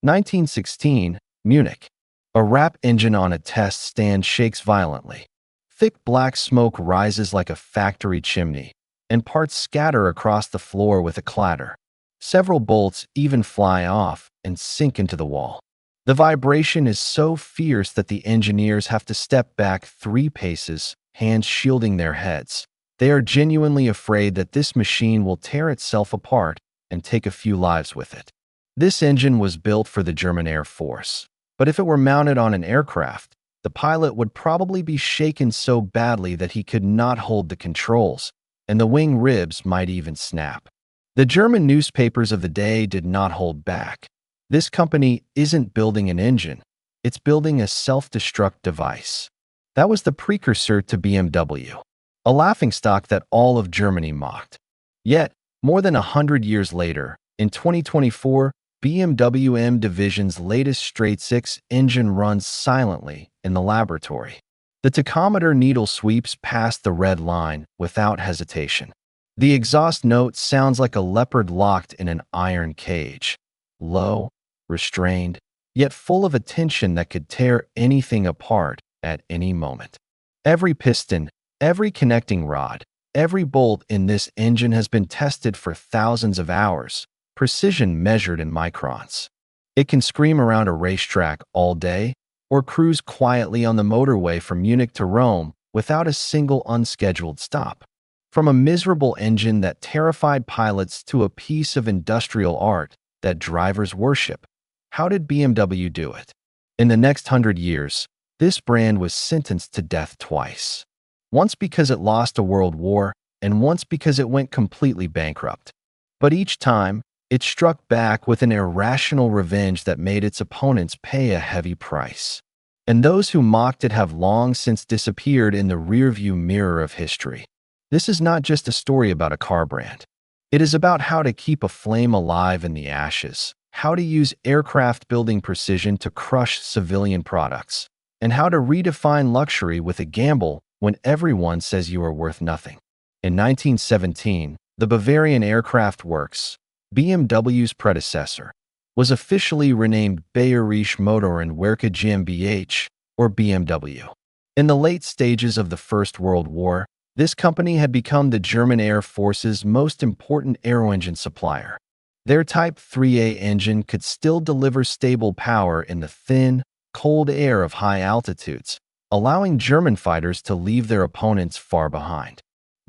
1916, Munich. A RAP engine on a test stand shakes violently. Thick black smoke rises like a factory chimney, and parts scatter across the floor with a clatter. Several bolts even fly off and sink into the wall. The vibration is so fierce that the engineers have to step back 3 paces, hands shielding their heads. They are genuinely afraid that this machine will tear itself apart and take a few lives with it. This engine was built for the German Air Force, but if it were mounted on an aircraft, the pilot would probably be shaken so badly that he could not hold the controls, and the wing ribs might even snap. The German newspapers of the day did not hold back. This company isn't building an engine, it's building a self-destruct device. That was the precursor to BMW, a laughingstock that all of Germany mocked. Yet, more than 100 years later, in 2024, BMW M Division's latest straight-six engine runs silently in the laboratory. The tachometer needle sweeps past the red line without hesitation. The exhaust note sounds like a leopard locked in an iron cage. Low, restrained, yet full of a tension that could tear anything apart at any moment. Every piston, every connecting rod, every bolt in this engine has been tested for thousands of hours, precision measured in microns. It can scream around a racetrack all day or cruise quietly on the motorway from Munich to Rome without a single unscheduled stop. From a miserable engine that terrified pilots to a piece of industrial art that drivers worship, how did BMW do it? In the next 100 years, this brand was sentenced to death twice. Once because it lost a world war, and once because it went completely bankrupt. But each time, it struck back with an irrational revenge that made its opponents pay a heavy price. And those who mocked it have long since disappeared in the rearview mirror of history. This is not just a story about a car brand. It is about how to keep a flame alive in the ashes, how to use aircraft building precision to crush civilian products, and how to redefine luxury with a gamble when everyone says you are worth nothing. In 1917, the Bavarian Aircraft Works, BMW's predecessor, was officially renamed Bayerische Motor- und Werke GmbH, or BMW. In the late stages of the First World War, this company had become the German Air Force's most important aero-engine supplier. Their Type 3A engine could still deliver stable power in the thin, cold air of high altitudes, allowing German fighters to leave their opponents far behind.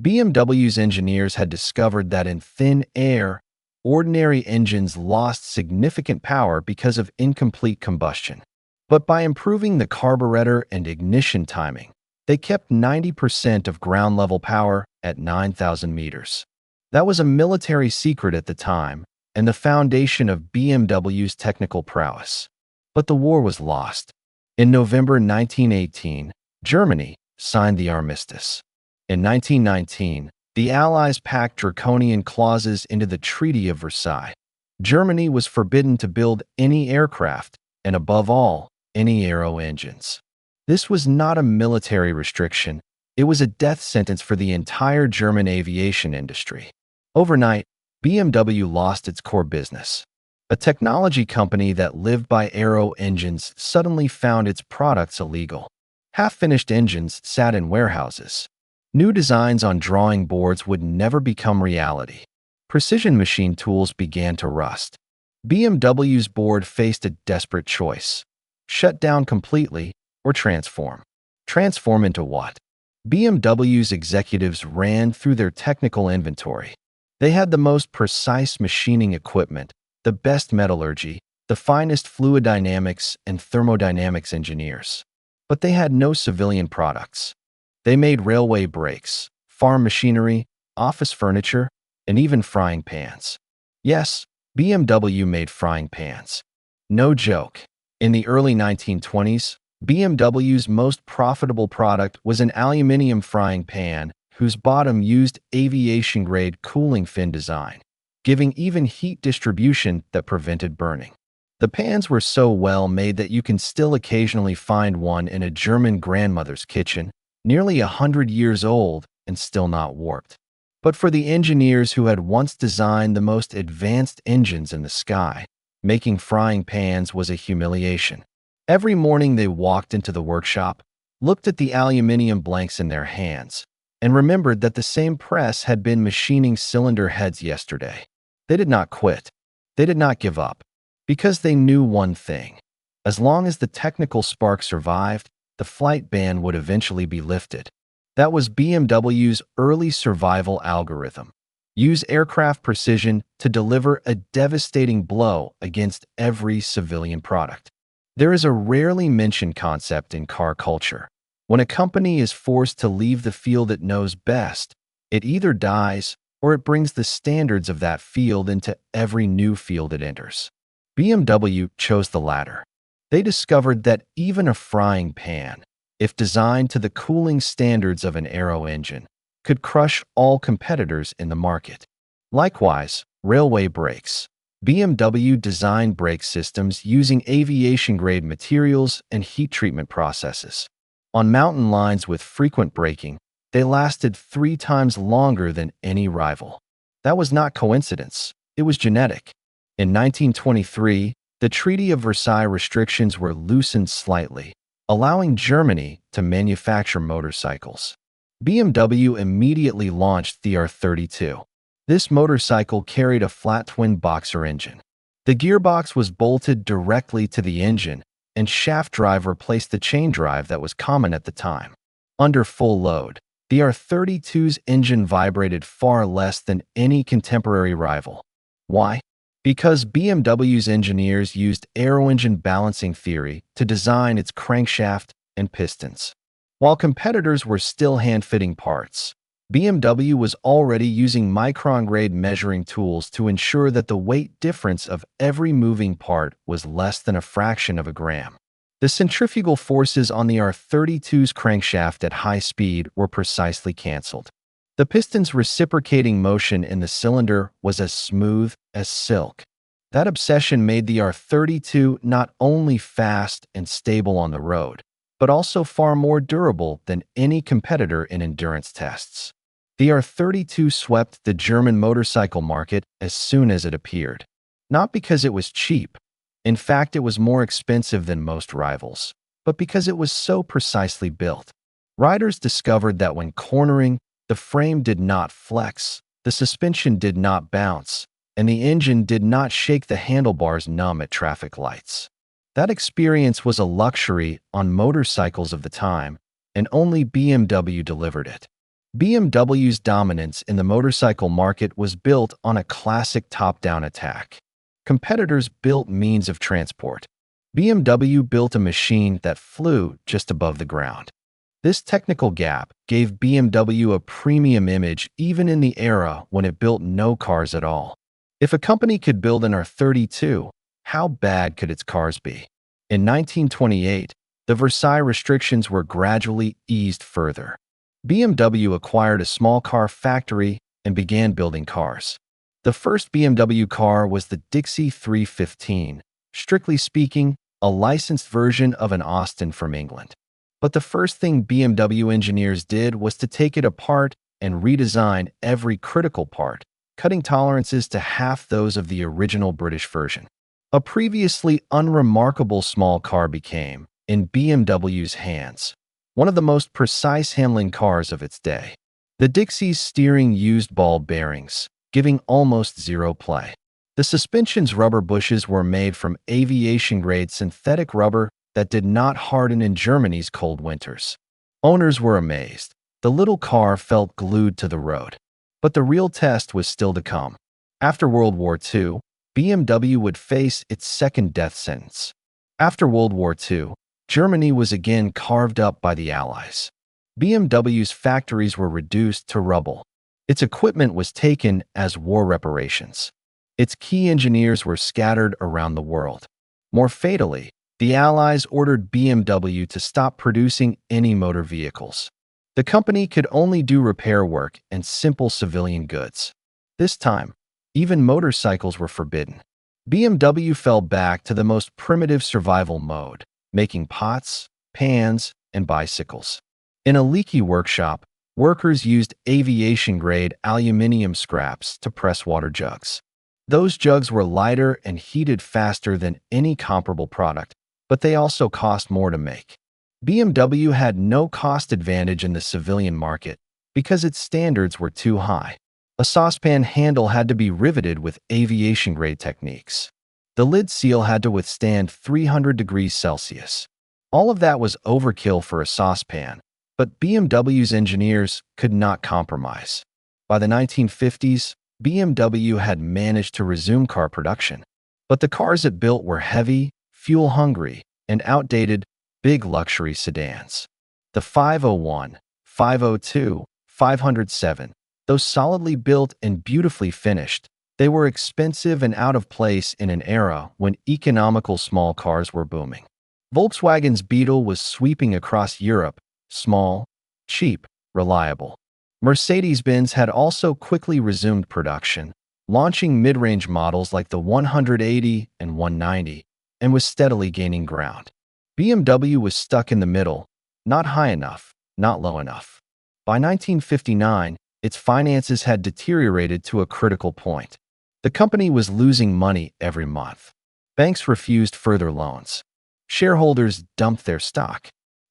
BMW's engineers had discovered that in thin air, ordinary engines lost significant power because of incomplete combustion. But by improving the carburetor and ignition timing, they kept 90% of ground-level power at 9,000 meters. That was a military secret at the time and the foundation of BMW's technical prowess. But the war was lost. In November 1918, Germany signed the armistice. In 1919, the Allies packed draconian clauses into the Treaty of Versailles. Germany was forbidden to build any aircraft, and above all, any aero engines. This was not a military restriction, it was a death sentence for the entire German aviation industry. Overnight, BMW lost its core business. A technology company that lived by aero engines suddenly found its products illegal. Half-finished engines sat in warehouses. New designs on drawing boards would never become reality. Precision machine tools began to rust. BMW's board faced a desperate choice: shut down completely or transform. Transform into what? BMW's executives ran through their technical inventory. They had the most precise machining equipment, the best metallurgy, the finest fluid dynamics and thermodynamics engineers. But they had no civilian products. They made railway brakes, farm machinery, office furniture, and even frying pans. Yes, BMW made frying pans. No joke. In the early 1920s, BMW's most profitable product was an aluminium frying pan whose bottom used aviation-grade cooling fin design, giving even heat distribution that prevented burning. The pans were so well made that you can still occasionally find one in a German grandmother's kitchen, nearly 100 years old and still not warped. But for the engineers who had once designed the most advanced engines in the sky, Making frying pans was a humiliation. Every morning they walked into the workshop, looked at the aluminium blanks in their hands, and remembered that the same press had been machining cylinder heads yesterday. They did not quit. They did not give up. Because they knew one thing. As long as the technical spark survived, the flight ban would eventually be lifted. That was BMW's early survival algorithm. Use aircraft precision to deliver a devastating blow against every civilian product. There is a rarely mentioned concept in car culture. When a company is forced to leave the field it knows best, it either dies or it brings the standards of that field into every new field it enters. BMW chose the latter. They discovered that even a frying pan, if designed to the cooling standards of an aero engine, could crush all competitors in the market. Likewise, railway brakes. BMW designed brake systems using aviation-grade materials and heat treatment processes. On mountain lines with frequent braking, they lasted 3 times longer than any rival. That was not coincidence. It was genetic. In 1923, the Treaty of Versailles restrictions were loosened slightly, allowing Germany to manufacture motorcycles. BMW immediately launched the R32. This motorcycle carried a flat twin boxer engine. The gearbox was bolted directly to the engine, and shaft drive replaced the chain drive that was common at the time. Under full load, the R32's engine vibrated far less than any contemporary rival. Why? Because BMW's engineers used aero-engine balancing theory to design its crankshaft and pistons. While competitors were still hand-fitting parts, BMW was already using micron-grade measuring tools to ensure that the weight difference of every moving part was less than a fraction of a gram. The centrifugal forces on the R32's crankshaft at high speed were precisely canceled. The piston's reciprocating motion in the cylinder was as smooth as silk. That obsession made the R32 not only fast and stable on the road, but also far more durable than any competitor in endurance tests. The R32 swept the German motorcycle market as soon as it appeared. Not because it was cheap. In fact, it was more expensive than most rivals, but because it was so precisely built. Riders discovered that when cornering, the frame did not flex, the suspension did not bounce, and the engine did not shake the handlebars numb at traffic lights. That experience was a luxury on motorcycles of the time, and only BMW delivered it. BMW's dominance in the motorcycle market was built on a classic top-down attack. Competitors built means of transport. BMW built a machine that flew just above the ground. This technical gap gave BMW a premium image even in the era when it built no cars at all. If a company could build an R32, how bad could its cars be? In 1928, the Versailles restrictions were gradually eased further. BMW acquired a small car factory and began building cars. The first BMW car was the Dixie 315, strictly speaking, a licensed version of an Austin from England. But the first thing BMW engineers did was to take it apart and redesign every critical part, cutting tolerances to half those of the original British version. A previously unremarkable small car became, in BMW's hands, one of the most precise handling cars of its day. The Dixie's steering used ball bearings, giving almost zero play. The suspension's rubber bushes were made from aviation-grade synthetic rubber that did not harden in Germany's cold winters. Owners were amazed. The little car felt glued to the road. But the real test was still to come. After World War II, BMW would face its second death sentence. After World War II, Germany was again carved up by the Allies. BMW's factories were reduced to rubble. Its equipment was taken as war reparations. Its key engineers were scattered around the world. More fatally, the Allies ordered BMW to stop producing any motor vehicles. The company could only do repair work and simple civilian goods. This time, even motorcycles were forbidden. BMW fell back to the most primitive survival mode, making pots, pans, and bicycles. In a leaky workshop, workers used aviation-grade aluminium scraps to press water jugs. Those jugs were lighter and heated faster than any comparable product, but they also cost more to make. BMW had no cost advantage in the civilian market because its standards were too high. A saucepan handle had to be riveted with aviation-grade techniques. The lid seal had to withstand 300 degrees Celsius. All of that was overkill for a saucepan, but BMW's engineers could not compromise. By the 1950s, BMW had managed to resume car production, but the cars it built were heavy, fuel-hungry, and outdated, big luxury sedans. The 501, 502, 507, though solidly built and beautifully finished, they were expensive and out of place in an era when economical small cars were booming. Volkswagen's Beetle was sweeping across Europe, small, cheap, reliable. Mercedes-Benz had also quickly resumed production, launching mid-range models like the 180 and 190, and was steadily gaining ground. BMW was stuck in the middle, not high enough, not low enough. By 1959, its finances had deteriorated to a critical point. The company was losing money every month. Banks refused further loans. Shareholders dumped their stock.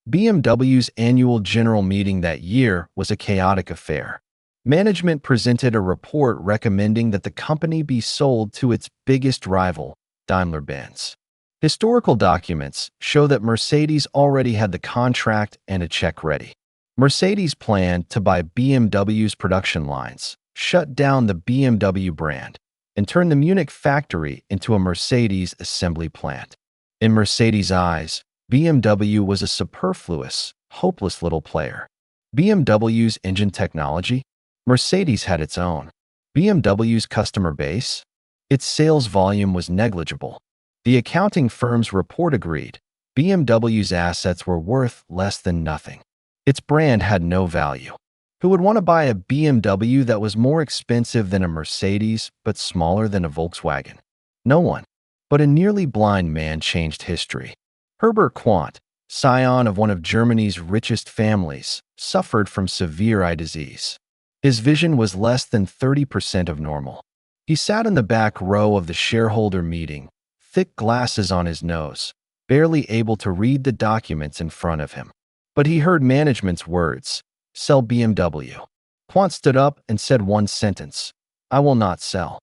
BMW's annual general meeting that year was a chaotic affair. Management presented a report recommending that the company be sold to its biggest rival, Daimler-Benz. Historical documents show that Mercedes already had the contract and a check ready. Mercedes planned to buy BMW's production lines, shut down the BMW brand, and turn the Munich factory into a Mercedes assembly plant. In Mercedes' eyes, BMW was a superfluous, hopeless little player. BMW's engine technology? Mercedes had its own. BMW's customer base? Its sales volume was negligible. The accounting firm's report agreed. BMW's assets were worth less than nothing. Its brand had no value. Who would want to buy a BMW that was more expensive than a Mercedes but smaller than a Volkswagen? No one. But a nearly blind man changed history. Herbert Quandt, scion of one of Germany's richest families, suffered from severe eye disease. His vision was less than 30% of normal. He sat in the back row of the shareholder meeting, thick glasses on his nose, barely able to read the documents in front of him. But he heard management's words, "Sell BMW." Quandt stood up and said one sentence, "I will not sell."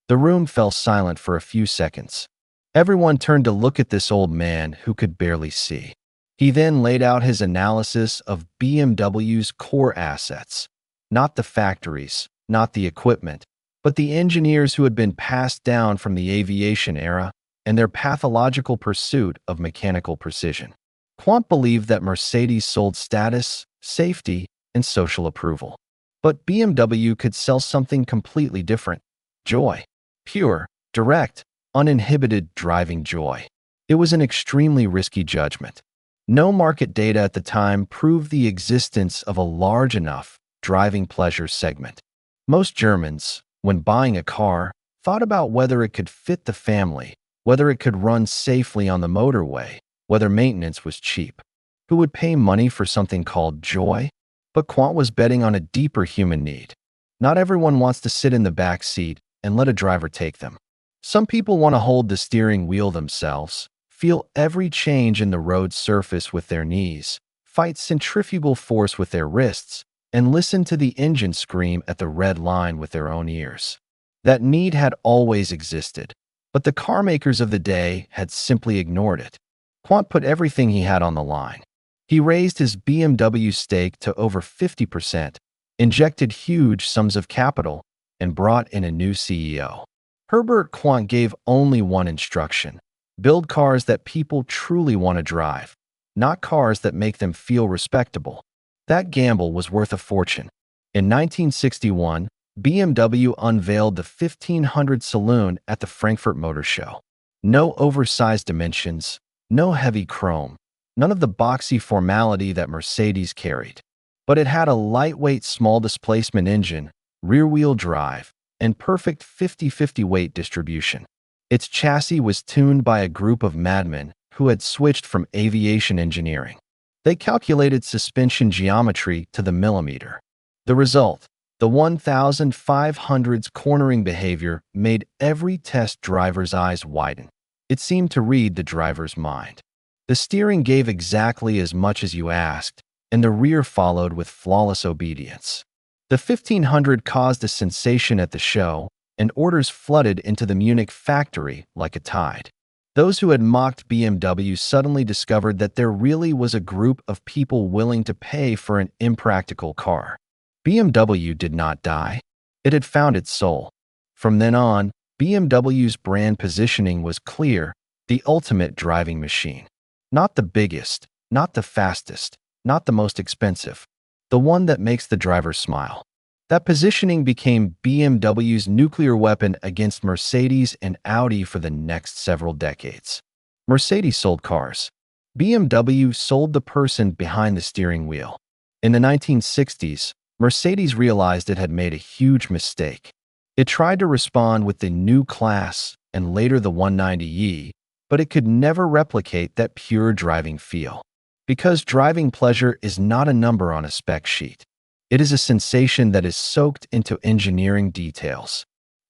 The room fell silent for a few seconds. Everyone turned to look at this old man who could barely see. He then laid out his analysis of BMW's core assets, not the factories, not the equipment, but the engineers who had been passed down from the aviation era and their pathological pursuit of mechanical precision. Quandt believed that Mercedes sold status, safety, and social approval. But BMW could sell something completely different: joy. Pure, direct, uninhibited driving joy. It was an extremely risky judgment. No market data at the time proved the existence of a large enough driving pleasure segment. Most Germans, when buying a car, thought about whether it could fit the family, whether it could run safely on the motorway, whether maintenance was cheap. Who would pay money for something called joy? But Quandt was betting on a deeper human need. Not everyone wants to sit in the back seat and let a driver take them. Some people want to hold the steering wheel themselves, feel every change in the road surface with their knees, fight centrifugal force with their wrists, and listen to the engine scream at the red line with their own ears. That need had always existed, but the car makers of the day had simply ignored it. Quandt put everything he had on the line. He raised his BMW stake to over 50%, injected huge sums of capital, and brought in a new CEO. Herbert Quandt gave only one instruction: build cars that people truly want to drive, not cars that make them feel respectable. That gamble was worth a fortune. In 1961, BMW unveiled the 1500 Saloon at the Frankfurt Motor Show. No oversized dimensions, no heavy chrome, none of the boxy formality that Mercedes carried. But it had a lightweight small displacement engine, rear-wheel drive, and perfect 50-50 weight distribution. Its chassis was tuned by a group of madmen who had switched from aviation engineering. They calculated suspension geometry to the millimeter. The result: The 1500's cornering behavior made every test driver's eyes widen. It seemed to read the driver's mind. The steering gave exactly as much as you asked, and the rear followed with flawless obedience. The 1500 caused a sensation at the show, and orders flooded into the Munich factory like a tide. Those who had mocked BMW suddenly discovered that there really was a group of people willing to pay for an impractical car. BMW did not die. It had found its soul. From then on, BMW's brand positioning was clear: the ultimate driving machine. Not the biggest, not the fastest, not the most expensive. The one that makes the driver smile. That positioning became BMW's nuclear weapon against Mercedes and Audi for the next several decades. Mercedes sold cars. BMW sold the person behind the steering wheel. In the 1960s, Mercedes realized it had made a huge mistake. It tried to respond with the new class and later the 190e, but it could never replicate that pure driving feel. Because driving pleasure is not a number on a spec sheet. It is a sensation that is soaked into engineering details.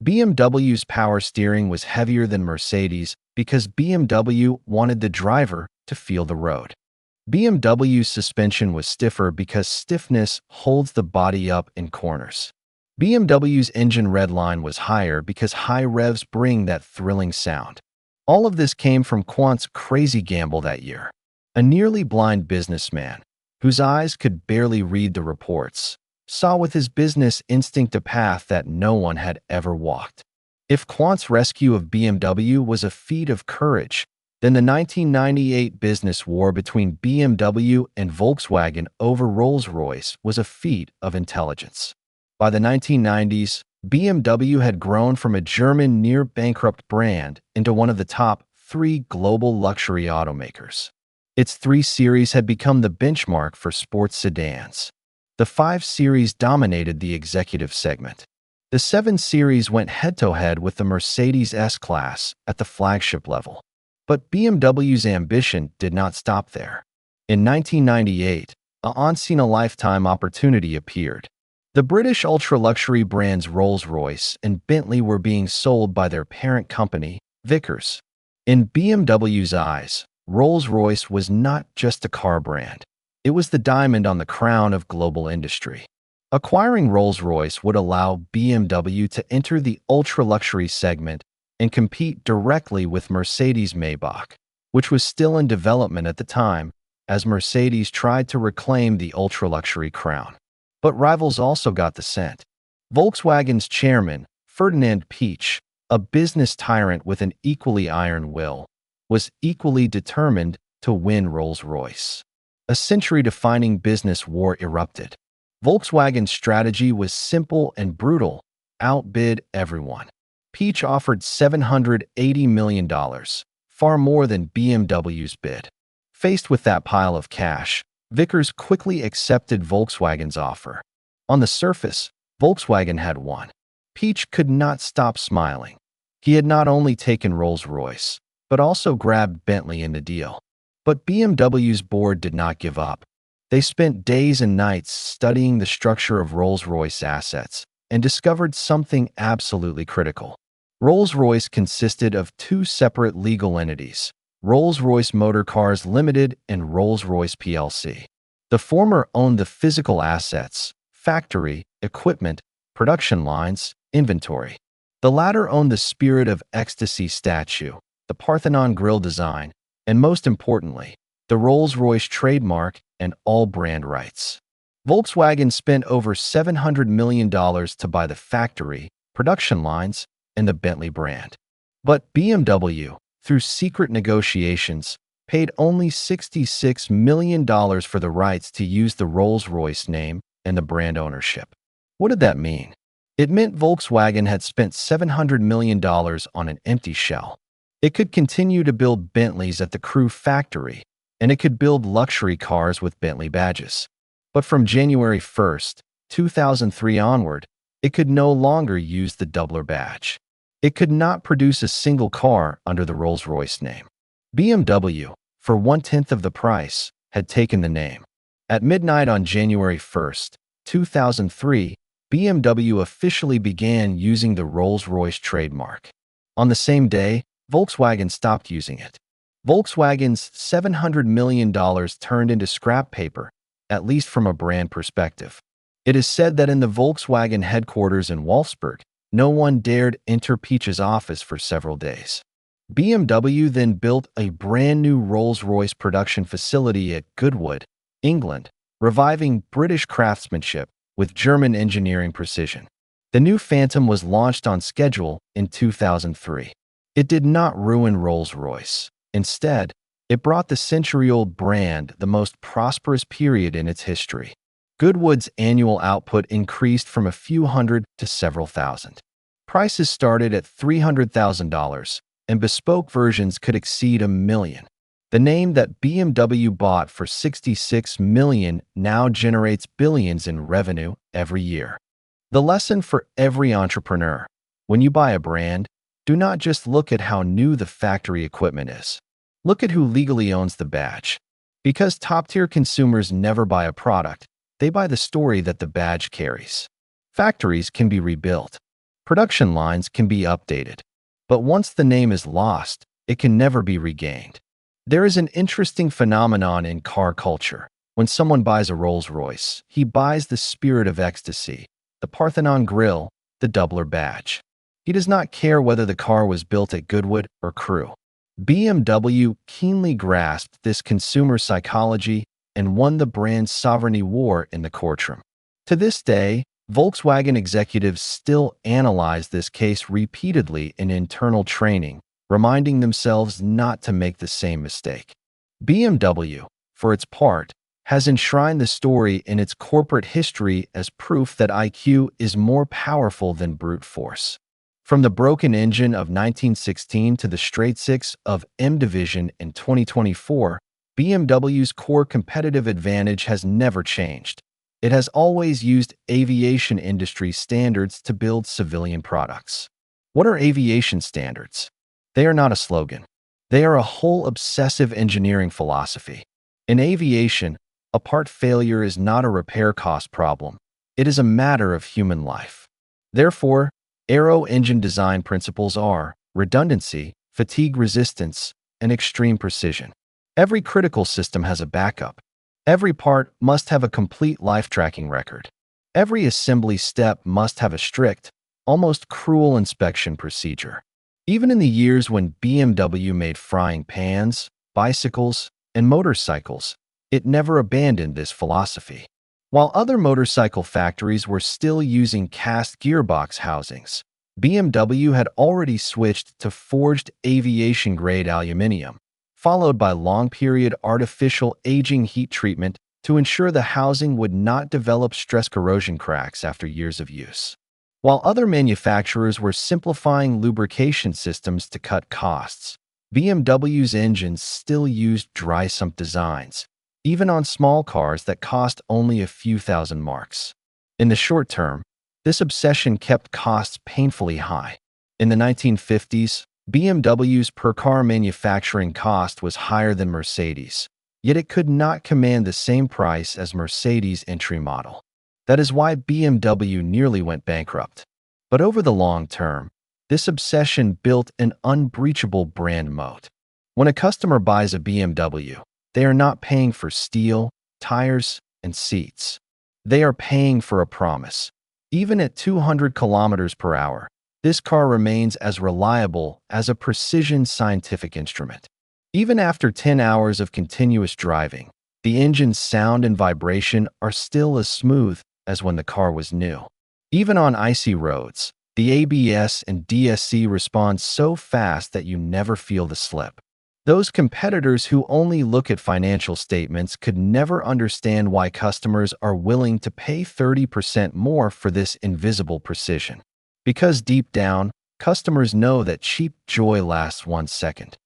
BMW's power steering was heavier than Mercedes because BMW wanted the driver to feel the road. BMW's suspension was stiffer because stiffness holds the body up in corners. BMW's engine redline was higher because high revs bring that thrilling sound. All of this came from Quant's crazy gamble that year. A nearly blind businessman, whose eyes could barely read the reports, saw with his business instinct a path that no one had ever walked. If Quant's rescue of BMW was a feat of courage, then the 1998 business war between BMW and Volkswagen over Rolls-Royce was a feat of intelligence. By the 1990s, BMW had grown from a German near-bankrupt brand into one of the top 3 global luxury automakers. Its 3 Series had become the benchmark for sports sedans. The 5 Series dominated the executive segment. The 7 Series went head-to-head with the Mercedes S-Class at the flagship level. But BMW's ambition did not stop there. In 1998, a once-in-a-lifetime opportunity appeared. The British ultra-luxury brands Rolls-Royce and Bentley were being sold by their parent company, Vickers. In BMW's eyes, Rolls-Royce was not just a car brand. It was the diamond on the crown of global industry. Acquiring Rolls-Royce would allow BMW to enter the ultra-luxury segment and compete directly with Mercedes-Maybach, which was still in development at the time, as Mercedes tried to reclaim the ultra-luxury crown. But rivals also got the scent. Volkswagen's chairman, Ferdinand Piëch, a business tyrant with an equally iron will, was equally determined to win Rolls-Royce. A century-defining business war erupted. Volkswagen's strategy was simple and brutal: outbid everyone. Piëch offered $780 million, far more than BMW's bid. Faced with that pile of cash, Vickers quickly accepted Volkswagen's offer. On the surface, Volkswagen had won. Piëch could not stop smiling. He had not only taken Rolls-Royce, but also grabbed Bentley in the deal. But BMW's board did not give up. They spent days and nights studying the structure of Rolls-Royce assets and discovered something absolutely critical. Rolls-Royce consisted of 2 separate legal entities: Rolls-Royce Motor Cars Limited and Rolls-Royce plc. The former owned the physical assets, factory, equipment, production lines, inventory. The latter owned the Spirit of Ecstasy statue, the Parthenon grille design, and most importantly, the Rolls-Royce trademark and all brand rights. Volkswagen spent over $700 million to buy the factory, production lines, and the Bentley brand. But BMW, through secret negotiations, paid only $66 million for the rights to use the Rolls-Royce name and the brand ownership. What did that mean? It meant Volkswagen had spent $700 million on an empty shell. It could continue to build Bentleys at the Crewe factory, and it could build luxury cars with Bentley badges. But from January 1st, 2003 onward, it could no longer use the Doubler badge. It could not produce a single car under the Rolls-Royce name. BMW, for 1/10 of the price, had taken the name. At midnight on January 1st, 2003, BMW officially began using the Rolls-Royce trademark. On the same day, Volkswagen stopped using it. Volkswagen's $700 million turned into scrap paper, at least from a brand perspective. It is said that in the Volkswagen headquarters in Wolfsburg, no one dared enter Peach's office for several days. BMW then built a brand new Rolls-Royce production facility at Goodwood, England, reviving British craftsmanship with German engineering precision. The new Phantom was launched on schedule in 2003. It did not ruin Rolls-Royce. Instead, it brought the century-old brand the most prosperous period in its history. Goodwood's annual output increased from a few hundred to several thousand. Prices started at $300,000, and bespoke versions could exceed $1 million. The name that BMW bought for $66 million now generates billions in revenue every year. The lesson for every entrepreneur: when you buy a brand, do not just look at how new the factory equipment is. Look at who legally owns the badge. Because top-tier consumers never buy a product, they buy the story that the badge carries. Factories can be rebuilt. Production lines can be updated. But once the name is lost, it can never be regained. There is an interesting phenomenon in car culture. When someone buys a Rolls-Royce, he buys the spirit of ecstasy, the Parthenon grille, the Doubler badge. He does not care whether the car was built at Goodwood or Crewe. BMW keenly grasped this consumer psychology and won the brand's sovereignty war in the courtroom. To this day, Volkswagen executives still analyze this case repeatedly in internal training, reminding themselves not to make the same mistake. BMW, for its part, has enshrined the story in its corporate history as proof that IQ is more powerful than brute force. From the broken engine of 1916 to the straight six of M Division in 2024, BMW's core competitive advantage has never changed. It has always used aviation industry standards to build civilian products. What are aviation standards? They are not a slogan. They are a whole obsessive engineering philosophy. In aviation, a part failure is not a repair cost problem. It is a matter of human life. Therefore, aero engine design principles are redundancy, fatigue resistance, and extreme precision. Every critical system has a backup. Every part must have a complete life tracking record. Every assembly step must have a strict, almost cruel inspection procedure. Even in the years when BMW made frying pans, bicycles, and motorcycles, it never abandoned this philosophy. While other motorcycle factories were still using cast gearbox housings, BMW had already switched to forged aviation-grade aluminum, followed by long-period artificial aging heat treatment to ensure the housing would not develop stress corrosion cracks after years of use. While other manufacturers were simplifying lubrication systems to cut costs, BMW's engines still used dry sump designs, even on small cars that cost only a few thousand marks. In the short term, this obsession kept costs painfully high. In the 1950s, BMW's per-car manufacturing cost was higher than Mercedes, yet it could not command the same price as Mercedes' entry model. That is why BMW nearly went bankrupt. But over the long term, this obsession built an unbreachable brand moat. When a customer buys a BMW, they are not paying for steel, tires, and seats. They are paying for a promise. Even at 200 kilometers per hour, this car remains as reliable as a precision scientific instrument. Even after 10 hours of continuous driving, the engine's sound and vibration are still as smooth as when the car was new. Even on icy roads, the ABS and DSC respond so fast that you never feel the slip. Those competitors who only look at financial statements could never understand why customers are willing to pay 30% more for this invisible precision. Because deep down, customers know that cheap joy lasts 1 second.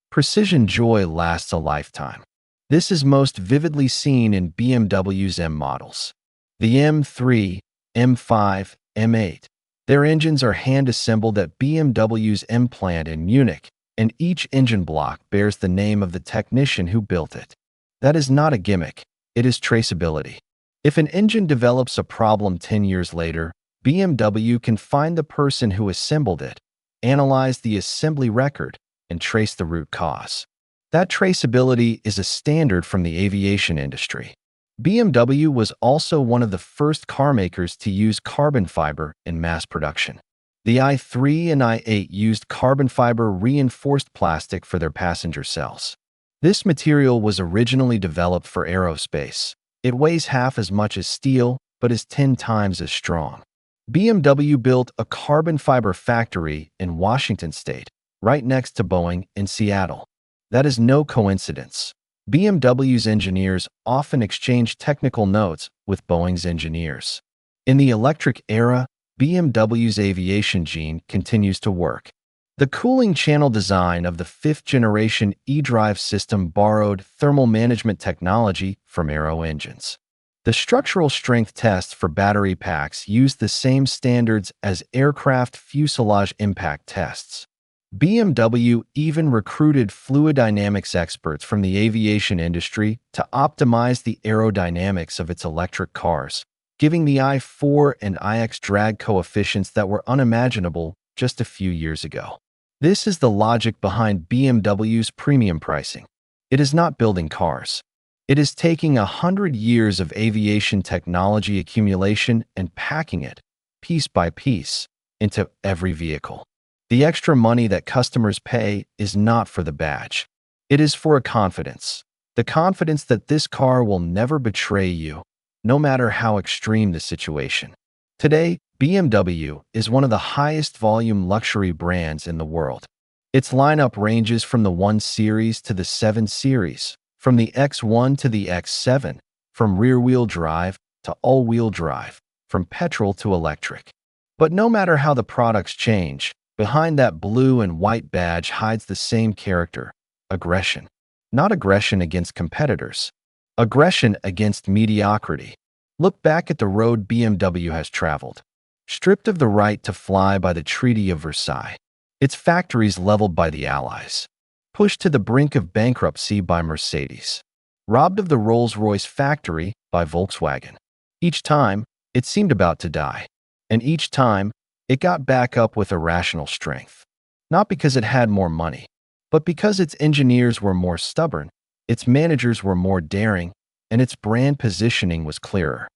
Precision joy lasts a lifetime. This is most vividly seen in BMW's M models. The M3, M5, M8. Their engines are hand-assembled at BMW's M plant in Munich, and each engine block bears the name of the technician who built it. That is not a gimmick, it is traceability. If an engine develops a problem 10 years later, BMW can find the person who assembled it, analyze the assembly record, and trace the root cause. That traceability is a standard from the aviation industry. BMW was also one of the first car makers to use carbon fiber in mass production. The i3 and i8 used carbon fiber reinforced plastic for their passenger cells. This material was originally developed for aerospace. It weighs half as much as steel, but is 10 times as strong. BMW built a carbon fiber factory in Washington state, right next to Boeing in Seattle. That is no coincidence. BMW's engineers often exchange technical notes with Boeing's engineers. In the electric era, BMW's aviation gene continues to work. The cooling channel design of the fifth-generation eDrive system borrowed thermal management technology from aero engines. The structural strength tests for battery packs used the same standards as aircraft fuselage impact tests. BMW even recruited fluid dynamics experts from the aviation industry to optimize the aerodynamics of its electric cars, giving the i4 and iX drag coefficients that were unimaginable just a few years ago. This is the logic behind BMW's premium pricing. It is not building cars. It is taking 100 years of aviation technology accumulation and packing it, piece by piece, into every vehicle. The extra money that customers pay is not for the badge. It is for a confidence. The confidence that this car will never betray you, no matter how extreme the situation. Today, BMW is one of the highest volume luxury brands in the world. Its lineup ranges from the 1 Series to the 7 Series, from the X1 to the X7, from rear-wheel drive to all-wheel drive, from petrol to electric. But no matter how the products change, behind that blue and white badge hides the same character: aggression. Not aggression against competitors, aggression against mediocrity. Look back at the road BMW has traveled. Stripped of the right to fly by the Treaty of Versailles, its factories leveled by the Allies, pushed to the brink of bankruptcy by Mercedes, robbed of the Rolls-Royce factory by Volkswagen. Each time, it seemed about to die, and each time, it got back up with irrational strength. Not because it had more money, but because its engineers were more stubborn, its managers were more daring, and its brand positioning was clearer.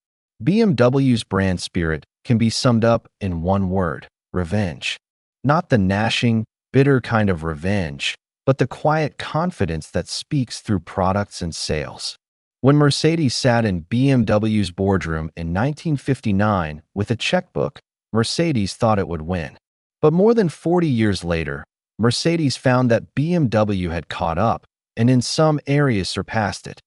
BMW's brand spirit can be summed up in one word: revenge. Not the gnashing, bitter kind of revenge, but the quiet confidence that speaks through products and sales. When Mercedes sat in BMW's boardroom in 1959 with a checkbook, Mercedes thought it would win. But more than 40 years later, Mercedes found that BMW had caught up and in some areas surpassed it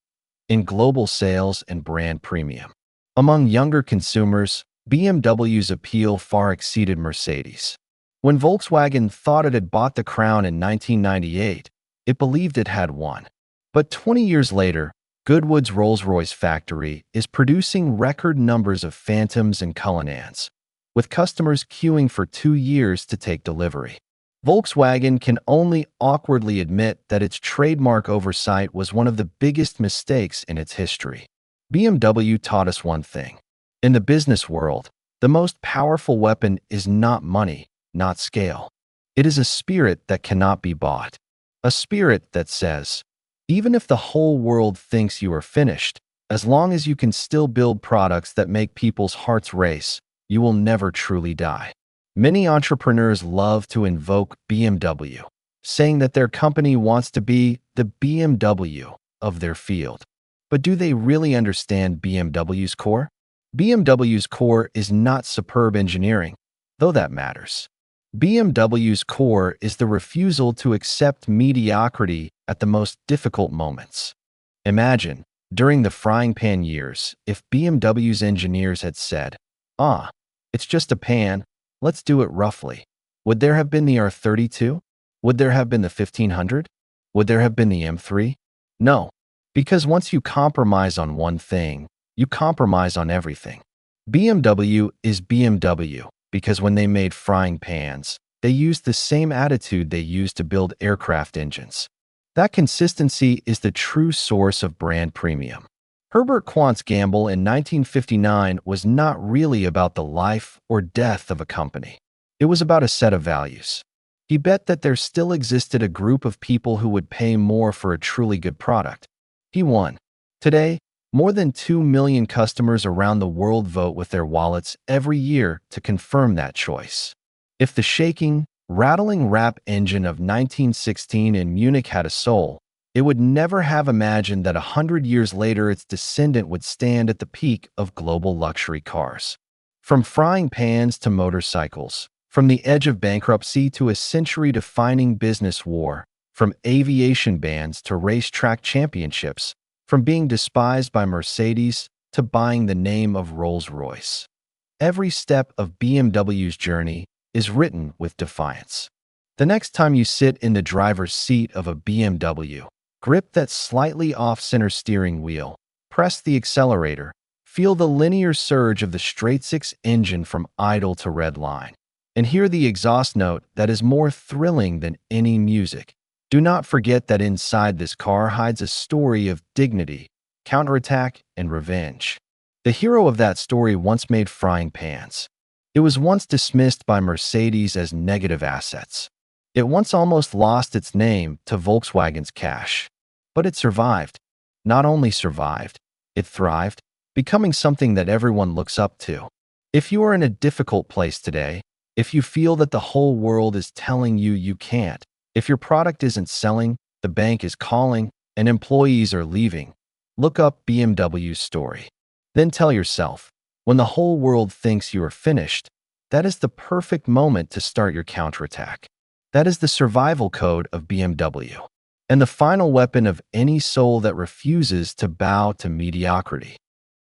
in global sales and brand premium. Among younger consumers, BMW's appeal far exceeded Mercedes. When Volkswagen thought it had bought the crown in 1998, it believed it had won. But 20 years later, Goodwood's Rolls-Royce factory is producing record numbers of Phantoms and Cullinans, with customers queuing for 2 years to take delivery. Volkswagen can only awkwardly admit that its trademark oversight was one of the biggest mistakes in its history. BMW taught us one thing. In the business world, the most powerful weapon is not money, not scale. It is a spirit that cannot be bought. A spirit that says, even if the whole world thinks you are finished, as long as you can still build products that make people's hearts race, you will never truly die. Many entrepreneurs love to invoke BMW, saying that their company wants to be the BMW of their field. But do they really understand BMW's core? BMW's core is not superb engineering, though that matters. BMW's core is the refusal to accept mediocrity at the most difficult moments. Imagine, during the frying pan years, if BMW's engineers had said, it's just a pan, let's do it roughly. Would there have been the R32? Would there have been the 1500? Would there have been the M3? No, because once you compromise on one thing, you compromise on everything. BMW is BMW because when they made frying pans, they used the same attitude they used to build aircraft engines. That consistency is the true source of brand premium. Herbert Quant's gamble in 1959 was not really about the life or death of a company. It was about a set of values. He bet that there still existed a group of people who would pay more for a truly good product. He won. Today, more than 2 million customers around the world vote with their wallets every year to confirm that choice. If the shaking, rattling rap engine of 1916 in Munich had a soul, it would never have imagined that 100 years later its descendant would stand at the peak of global luxury cars. From frying pans to motorcycles, from the edge of bankruptcy to a century-defining business war, from aviation bans to racetrack championships, from being despised by Mercedes to buying the name of Rolls-Royce. Every step of BMW's journey is written with defiance. The next time you sit in the driver's seat of a BMW, grip that slightly off-center steering wheel, press the accelerator, feel the linear surge of the straight-six engine from idle to red line, and hear the exhaust note that is more thrilling than any music. Do not forget that inside this car hides a story of dignity, counterattack, and revenge. The hero of that story once made frying pans. It was once dismissed by Mercedes as negative assets. It once almost lost its name to Volkswagen's cash. But it survived. Not only survived, it thrived, becoming something that everyone looks up to. If you are in a difficult place today, if you feel that the whole world is telling you you can't, if your product isn't selling, the bank is calling, and employees are leaving, look up BMW's story. Then tell yourself, when the whole world thinks you are finished, that is the perfect moment to start your counterattack. That is the survival code of BMW, and the final weapon of any soul that refuses to bow to mediocrity.